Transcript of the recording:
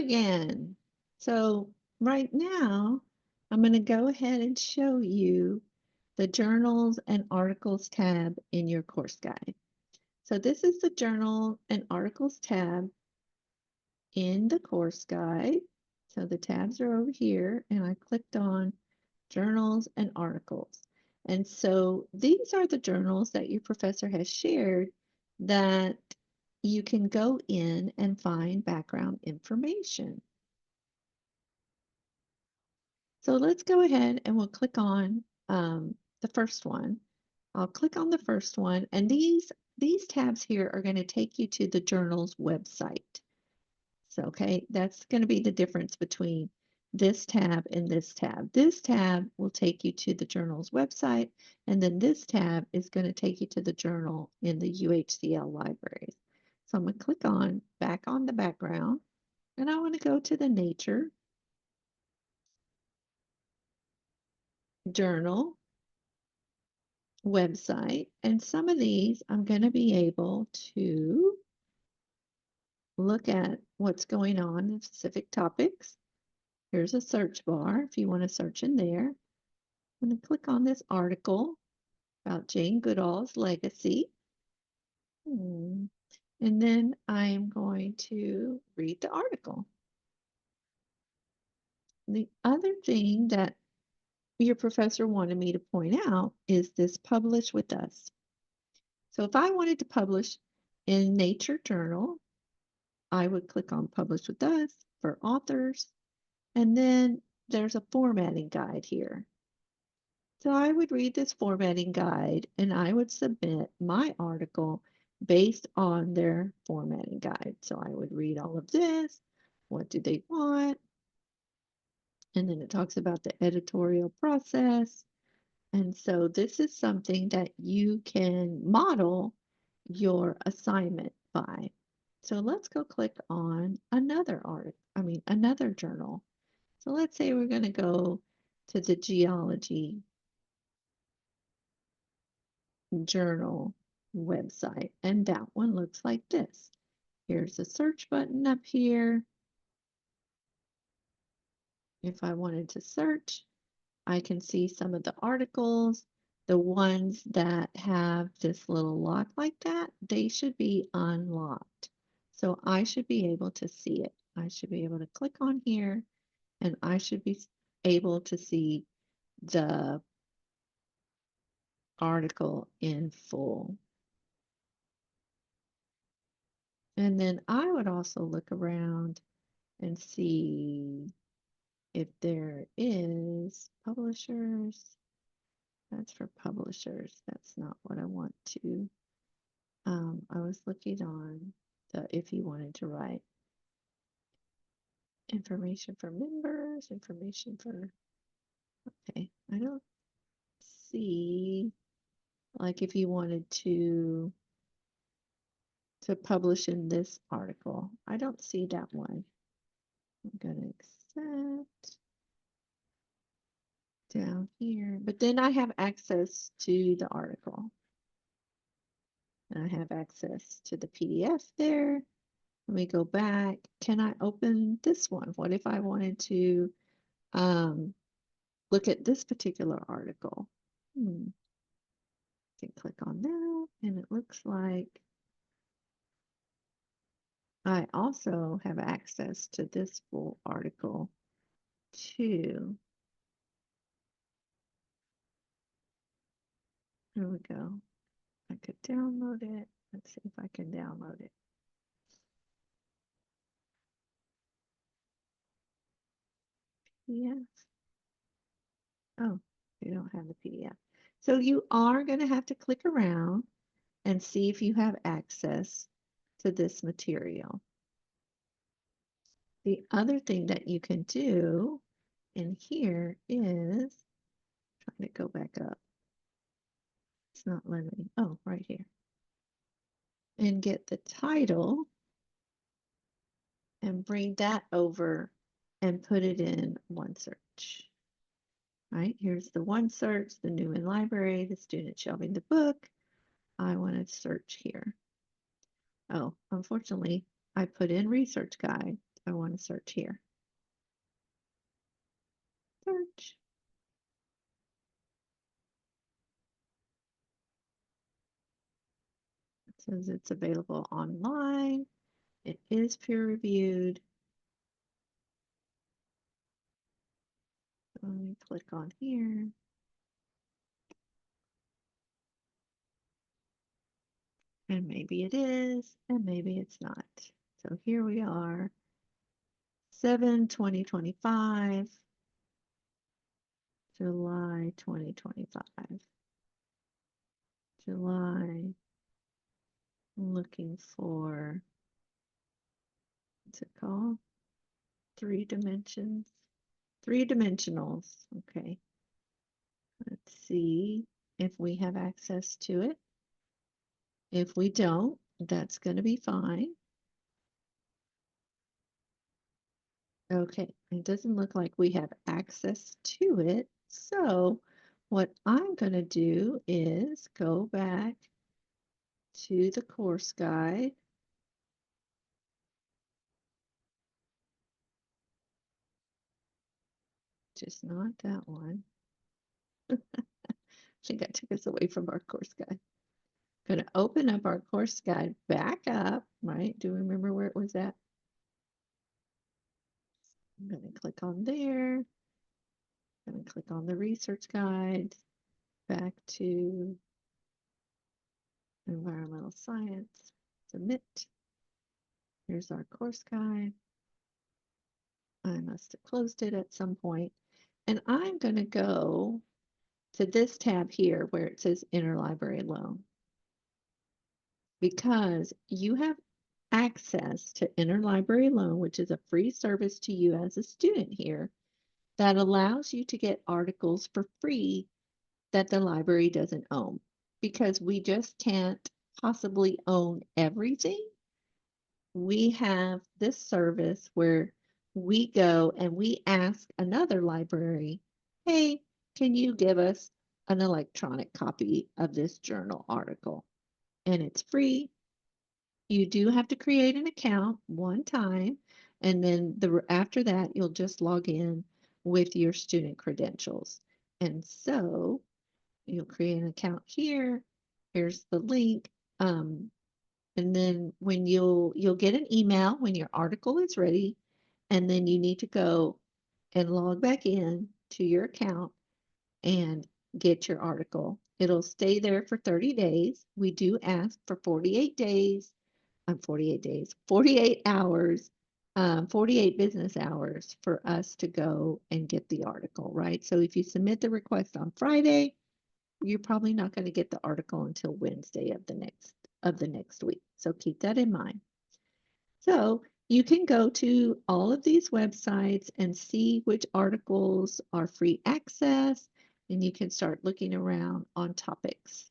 again. So right now, I'm going to go ahead and show you the Journals and Articles tab in your course guide. So this is the Journal and Articles tab in the course guide. So the tabs are over here, and I clicked on Journals and Articles. And so these are the journals that your professor has shared that you can go in and find background information. So let's go ahead and we'll click on the first one. I'll click on the first one, and these tabs here are going to take you to the journal's website. So, okay, that's going to be the difference between this tab and this tab. This tab will take you to the journal's website, and then this tab is going to take you to the journal in the UHCL libraries. So I'm going to click on back on the background, and I want to go to the Nature Journal website, and some of these I'm going to be able to look at what's going on in specific topics. Here's a search bar if you want to search in there. I'm going to click on this article about Jane Goodall's legacy. And then I'm going to read the article. The other thing that your professor wanted me to point out is this publish with us. So if I wanted to publish in Nature Journal, I would click on publish with us for authors, and then there's a formatting guide here. So I would read this formatting guide and I would submit my article based on their formatting guide. So I would read all of this. What do they want? And then it talks about the editorial process. And so this is something that you can model your assignment by. So let's go click on another another journal. So let's say we're going to go to the geology journal website, and that one looks like this. Here's the search button up here. If I wanted to search, I can see some of the articles. The ones that have this little lock like that, they should be unlocked. So I should be able to see it. I should be able to click on here, and I should be able to see the article in full. And then I would also look around and see if there is publishers. That's for publishers. That's not what I want to. I was looking on if you wanted to write information for members, information for, okay, I don't see, like if you wanted to publish in this article. I don't see that one. I'm going to accept down here, but then I have access to the article. And I have access to the PDF there. Let me go back. Can I open this one? What if I wanted to look at this particular article? I can click on that, and it looks like I also have access to this full article too. Here we go. I could download it. Let's see if I can download it. PDF. Oh, you don't have the PDF. So you are going to have to click around and see if you have access to this material. The other thing that you can do in here is, trying to go back up. It's not letting me, oh, right here. And get the title and bring that over and put it in OneSearch. Right, here's the OneSearch, the Newman Library, the student shelving the book. I want to search here. Oh, unfortunately, I put in research guide. I want to search here. Search. It says it's available online. It is peer reviewed. Let me click on here. And maybe it is, and maybe it's not. So here we are, 7/2025, July 2025. July, looking for, what's it called? 3 dimensions, 3 dimensionals. Okay, let's see if we have access to it. If we don't, that's going to be fine. Okay, it doesn't look like we have access to it. So what I'm going to do is go back to the course guide. Just not that one. I think I took us away from our course guide. Going to open up our course guide back up, right? Do you remember where it was at? I'm going to click on there. I'm going to click on the research guide, back to environmental science, submit. Here's our course guide. I must have closed it at some point. And I'm going to go to this tab here where it says interlibrary loan, because you have access to interlibrary loan, which is a free service to you as a student here that allows you to get articles for free that the library doesn't own, because we just can't possibly own everything. We have this service where we go and we ask another library, hey, can you give us an electronic copy of this journal article? And it's free. You do have to create an account one time, and then after that, you'll just log in with your student credentials. And so you'll create an account here. Here's the link. And then when you'll get an email when your article is ready, and then you need to go and log back in to your account and get your article. It'll stay there for 30 days. We do ask for 48 days, 48 days, 48 hours, 48 business hours for us to go and get the article, right? So if you submit the request on Friday, you're probably not going to get the article until Wednesday of the next week. So keep that in mind. So you can go to all of these websites and see which articles are free access, and you can start looking around on topics.